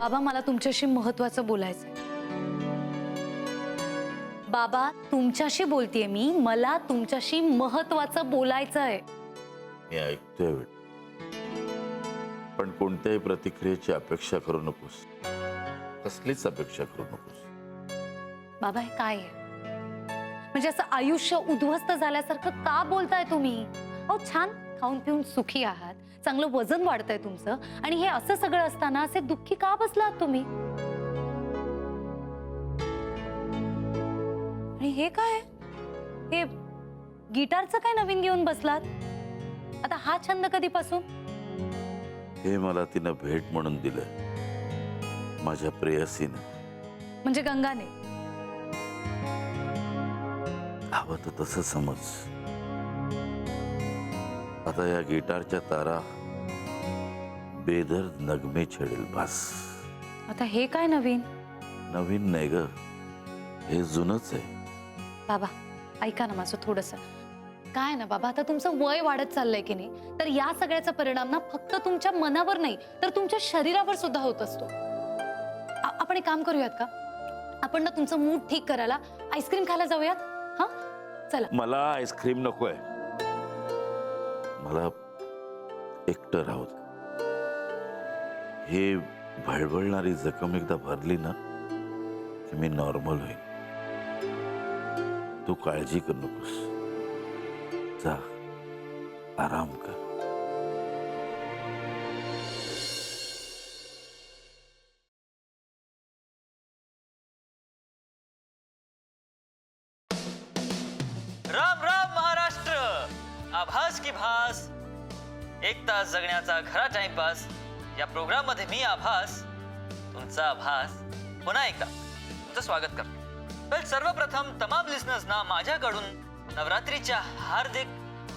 बाबा मला तुमच्याशी महत्त्वाचं बोलायचंय. बाबा तुमच्याशी बोलतेय मी, मला तुमच्याशी महत्त्वाचं बोलायचंय. मी ऐकतोय बेटा, पण कोणत्याही प्रतिक्रियेची अपेक्षा करू नकोस. कसलीच अपेक्षा करू नकोस. बाबा हे काय आहे? म्हणजे असं आयुष्य उद्ध्वस्त झाल्यासारखं का बोलताय तुम्ही? अहो छान खाऊन पिऊन सुखी आहात, चांगलं वजन वाढतंय तुमचं, आणि हे असं सगळं असताना असे दुःखी का बसलात तुम्ही? आणि हे काय? हे गिटारचं काय नवीन घेऊन बसलात? आता हा छंद कधीपासून? हे मला तिनं भेट म्हणून दिलं, माझ्या प्रेयसीनं. म्हणजे गंगाने? हवं तर तसं समज. आता या गिटारच्या तारा बेदर्द नगमे छेडेल बस. आता हे काय नवीन? नवीन नाही ग, हे जुनच आहे. बाबा ऐका ना माझं थोडंसं. काय ना बाबा, आता तुमचं वय वाढत चाललंय की नाही, तर या सगळ्याचा परिणाम ना फक्त तुमच्या मनावर नाही तर तुमच्या शरीरावर सुद्धा होत असतो. आपण एक काम करूयात का? आपण ना तुमचं मूड ठीक करायला आईस्क्रीम खायला जाऊयात. हा चला. मला आईस्क्रीम नकोय, मला एकटं राहू दे. हे भळभळणारी जखम एकदा भरली ना की मी नॉर्मल होईन. तू काळजी करू नकोस, जा आराम कर. राम राम महाराष्ट्र. आभास की भास, एक तास जगण्याचा खरा टाइमपास या प्रोग्राम मध्ये मी आभास, तुमचा आभास पुन्हा एकदा तुमचं स्वागत करतो. तर सर्वप्रथम तमाम लिसनर्सना माझ्याकडून नवरात्रीच्या हार्दिक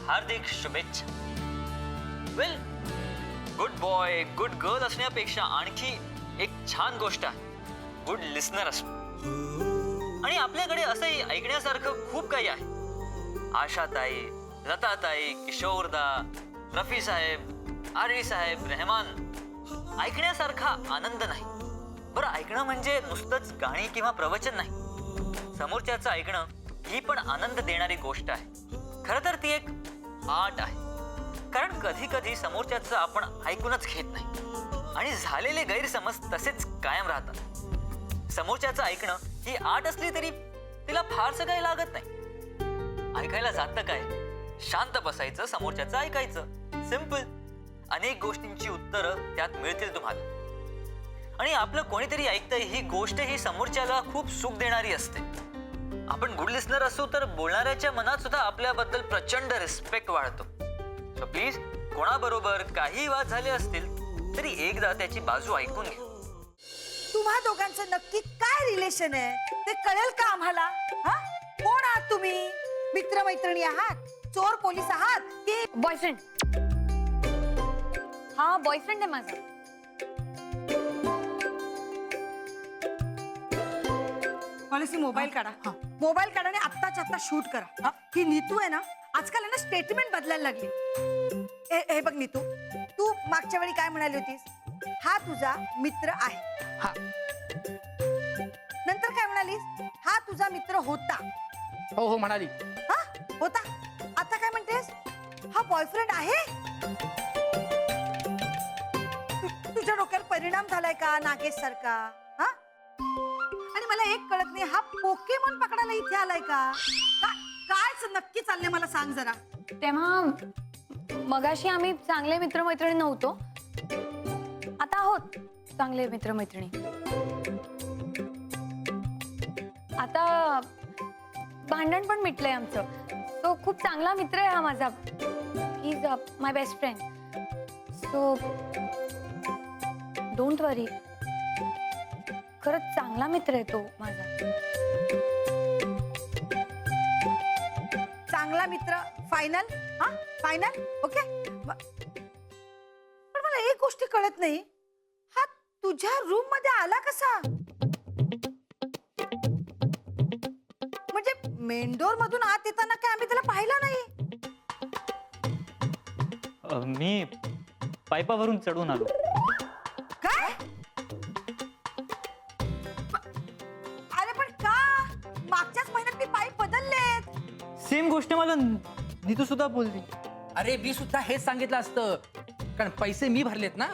हार्दिक शुभेच्छा. वेल, गुड बॉय गुड गर्ल असण्यापेक्षा आणखी एक छान गोष्ट आहे गुड लिसनर असणं. आणि आपल्याकडे असंही ऐकण्यासारखं खूप काही आहे. आशाताई, लताताई, किशोरदा, रफी साहेब, आरी साहेब, रहमान. ऐकण्यासारखा आनंद नाही. बरं, ऐकणं म्हणजे नुसतंच गाणी किंवा प्रवचन नाही. समोरच्याचं ऐकणं ही पण आनंद देणारी गोष्ट आहे. खरं तर ती एक आर्ट आहे. कारण कधी कधी समोरच्याचं आपण ऐकूनच घेत नाही आणि झालेले गैरसमज तसेच कायम राहतात. समोरच्याचं ऐकणं ही आर्ट असली तरी तिला फारसं काही लागत नाही. ऐकायला जातं काय? शांत बसायचं, समोरच्याचं ऐकायचं. सिंपल. अनेक गोष्टींची उत्तरं त्यात मिळतील तुम्हाला. आणि आपलं कोणीतरी ऐकतंय ही गोष्ट ही समोरच्याला खूप सुख देणारी असते. आपण गुड लिस्नर असू तर बोलणाऱ्याच्या मनात सुद्धा आपल्याबद्दल प्रचंड रिस्पेक्ट वाढतो. सो प्लीज, कोणाबरोबर काही वाद झाले असतील तरी एकदा त्याची बाजू ऐकून घ्या. तुम्हा दोघांचं नक्की काय रिलेशन आहे ते कळेल का आम्हाला? हा, कोण आहात तुम्ही? मित्रमैत्रिणी आहात? चोर पोलीस आहात की बॉयफ्रेंड? हा बॉयफ्रेंड आहे माझा. पॉलिसी मोबाईल काढा. मोबाईल काढा आणि आत्ताच्या आत्ता शूट करा. ही नीतू आहे ना, आजकाल आहे ना स्टेटमेंट बदलायला लागली. हे बघ नीतू, तू मागच्या वेळी काय म्हणाली होतीस? हा तुझा मित्र आहे. हा. नंतर काय म्हणालीस? हा तुझा मित्र होता. हो हो म्हणाली. हा होता. आता काय म्हणतेस? हा बॉयफ्रेंड आहे. तुझ्या डोक्यावर परिणाम झालाय का नागेश सारखा? हा, आणि मला एक कळत नाही, हा पोकेमॉन पकडायला इथे आलाय का? काय नक्की चाललंय मला सांग जरा. तेव्हा मगाशी आम्ही चांगले मित्रमैत्रिणी नव्हतो, आता आहोत चांगले मित्रमैत्रिणी. आता भांडण पण मिटलंय आमचं. तो खूप चांगला मित्र आहे हा माझा. He is my best friend. So don't worry. खरंच चांगला मित्र आहे तो माझा. चांगला मित्र फायनल? हा फायनल, ओके. पण मला एक गोष्ट कळत नाही, हा तुझ्या रूम मध्ये आला कसा? म्हणजे मेन डोर मधून आत येताना काय आम्ही त्याला पाहिलं नाही? मी पायपावरून चढून आलो. काय? सेम गोष्ट मला नीतू सुद्धा बोलली. अरे मी सुद्धा हेच सांगितलं असतं, कारण पैसे मी भरलेत ना.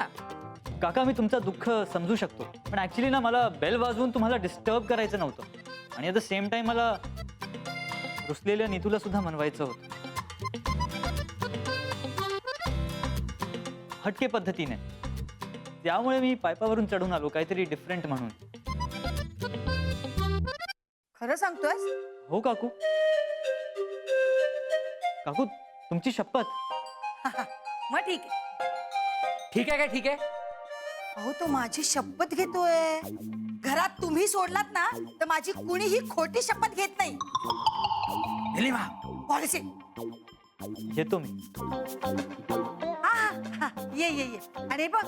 काका मी तुमचं दुःख समजू शकतो, पण ऍक्च्युली ना मला बेल वाजवून तुम्हाला डिस्टर्ब करायचं नव्हतं आणि ॲट द सेम टाइम मला रुसलेल्या नीतूला सुद्धा मनवायचं होतं हटके पद्धतीने. त्यामुळे मी पायपावरून चढून आलो काहीतरी डिफरंट म्हणून. खरं सांगतोय? हो काकू. काकू तुमची शपथ. मग ठीक आहे. ठीक आहे काय ठीक आहे? अहो तो माझी शपथ घेतोय. घरात तुम्ही सोडलात ना तर माझी कुणीही खोटी शपथ घेत नाही. निलिमा, पॉलिसी. येतो मी. हा, ये ये ये. आणि बघ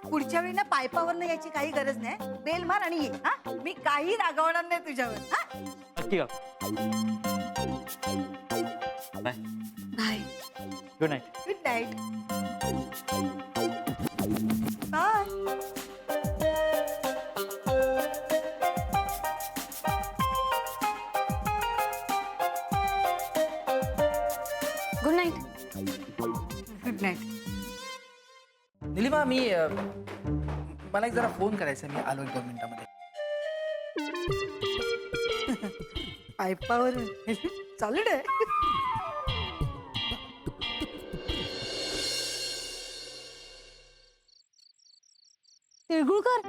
पुढच्या वेळी ना पायपावर यायची काही गरज नाही. बेल मार आणि ये. हा, मी काही रागवणार नाही तुझ्यावर. हा, नक्की काकू. Bye. Bye. Good night. Good night. Bye. Good night. Good night. Nilima मी मला एक जरा फोन करायचा, मी आलो 1-2 मिनिटामध्ये. पायपावर चालू आहे. तिळगुळकर.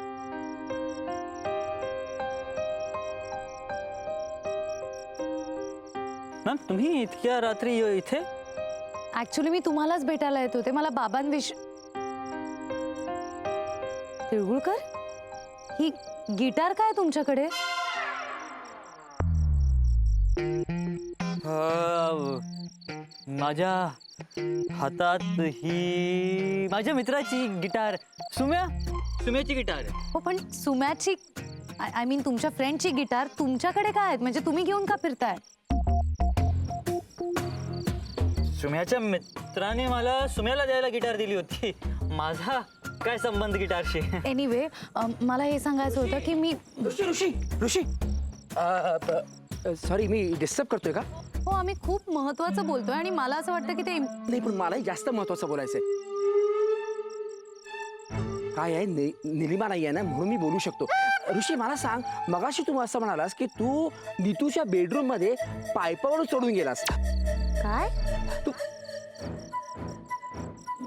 मॅम तुम्ही इतक्या रात्री इथे? ऍक्च्युली मी तुम्हालाच भेटायला येत होते. मला बाबांविषयी. तिळगुळकर, ही गिटार काय तुमच्याकडे? माझ्या हातात ही माझ्या मित्राची गिटार. सुम्याची गिटार. हो पण सुम्याची, आय मीन तुमच्या फ्रेंडची गिटार तुमच्याकडे काय आहेत? म्हणजे तुम्ही घेऊन का फिरताय? सुम्याच्या मित्राने मला सुम्याला द्यायला गिटार दिली होती. माझा काय संबंध गिटारशी? एनिवे मला हे सांगायचं होतं की मी. ऋषी सॉरी, मी डिस्टर्ब करतोय का? हो आम्ही खूप महत्वाचं बोलतोय आणि मला असं वाटतं की ते नाही, पण मलाही जास्त महत्वाचं बोलायचंय. काय आहे, निलिमा नाही आहे ना म्हणून मी बोलू शकतो. ऋषी मला सांग, मगाशी तू असं म्हणालास की तू नीतूच्या बेडरूम मध्ये पायपावर चढून गेलास. काय?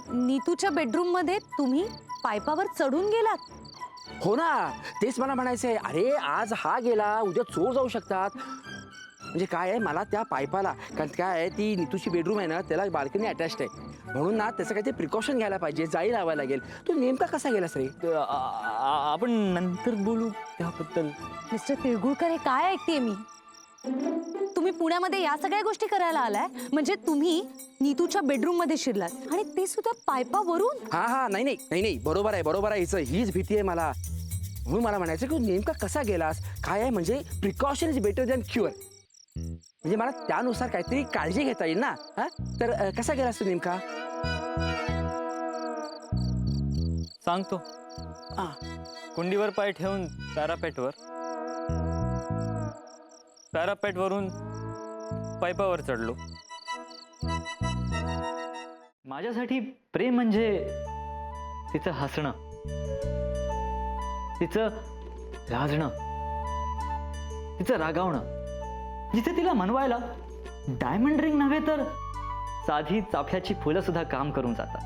नीतूच्या बेडरूम मध्ये तुम्ही पायपावर चढून गेलात? हो ना, तेच मला म्हणायचंय. अरे आज हा गेला, उद्या चोर जाऊ शकतात. म्हणजे काय आहे, मला त्या पायपाला, कारण काय आहे ती नीतूची बेडरूम आहे ना, त्याला बाल्कनी अटॅच्ड आहे, म्हणून ना त्याचं काहीतरी प्रिकॉशन घ्यायला पाहिजे, जाळी लावायला लागेल. तू नेमका कसा गेलास रे? आपण नंतर बोलू त्याबद्दल. मिस्टर तिळगुळकर, हे काय ऐकतेय मी? तुम्ही पुण्यामध्ये या सगळ्या गोष्टी करायला आलाय? म्हणजे तुम्ही नीतूच्या बेडरूम मध्ये शिरलात आणि ते सुद्धा पायपावरून? हा, नाही, बरोबर आहे हिचं, हीच भीती आहे मला. म्हणून मला म्हणायचं की नेमका कसा गेलास, काय आहे, म्हणजे precaution is better than cure. म्हणजे मला त्यानुसार काहीतरी काळजी घेता येईल ना. हा, तर कसा गेलास तू नेमका? सांगतो. कुंडीवर पाय ठेवून पॅरापेटवरून पायपावर चढलो. माझ्यासाठी प्रेम म्हणजे तिचं हसणं, तिचं लाजणं, तिचं रागावणं. जिथे तिला मनवायला डायमंड रिंग नव्हे तर साधी चाफ्याची फुलं सुद्धा काम करून जातात.